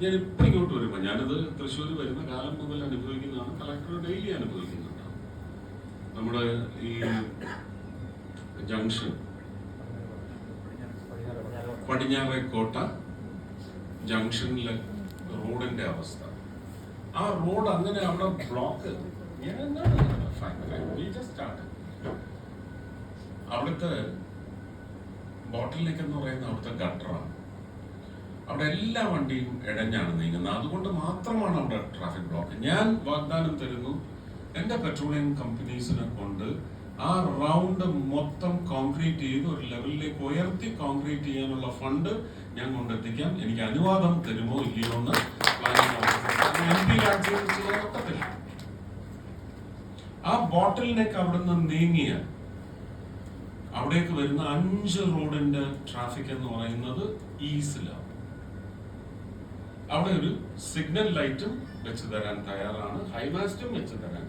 ഞാൻ ഇപ്പം ഇങ്ങോട്ട് വരുമ്പോൾ ഞാനത് തൃശ്ശൂർ വരുന്ന കാലം മുതൽ അനുഭവിക്കുന്നതാണ്, കളക്ടർ ഡെയിലി അനുഭവിക്കുന്നുണ്ടാവും. നമ്മുടെ ഈ ജംഗ്ഷൻ പടിഞ്ഞാറേക്കോട്ട ജംഗ്ഷനിലെ റോഡിന്റെ അവസ്ഥ, ആ റോഡ് അങ്ങനെ അവിടെ ബ്ലോക്ക്. അവിടുത്തെ ബോട്ടിൽ നെക്ക് എന്ന് പറയുന്ന അവിടുത്തെ ഗട്ടറാണ്. അവിടെ എല്ലാ വണ്ടിയും ഇടഞ്ഞാണ് നീങ്ങുന്നത്. അതുകൊണ്ട് മാത്രമാണ് അവിടെ ട്രാഫിക് ബ്ലോക്ക്. ഞാൻ വാഗ്ദാനം തരുന്നു, എൻ്റെ പെട്രോളിയം കമ്പനീസിനെ കൊണ്ട് ആ റൗണ്ട് മൊത്തം കോൺക്രീറ്റ് ചെയ്ത് ഒരു ലെവലിലേക്ക് ഉയർത്തി കോൺക്രീറ്റ് ചെയ്യാനുള്ള ഫണ്ട് ഞാൻ കൊണ്ടെത്തിക്കാം. എനിക്ക് അനുവാദം തരുമോ ഇല്ലയോ എന്ന് MP രാജ്യം ചെയ്യാൻ ഒക്കത്തില്ല. ആ ബോട്ടിൽ നെക്ക് അവിടുന്ന് നീങ്ങിയ അവിടേക്ക് വരുന്ന 5 റോഡിന്റെ ട്രാഫിക് എന്ന് പറയുന്നത് ഈസിലാണ്. അവിടെ ഒരു സിഗ്നൽ ലൈറ്റും വെച്ച് തരാൻ തയ്യാറാണ്, ഹൈമാസ്റ്റും വെച്ച് തരാൻ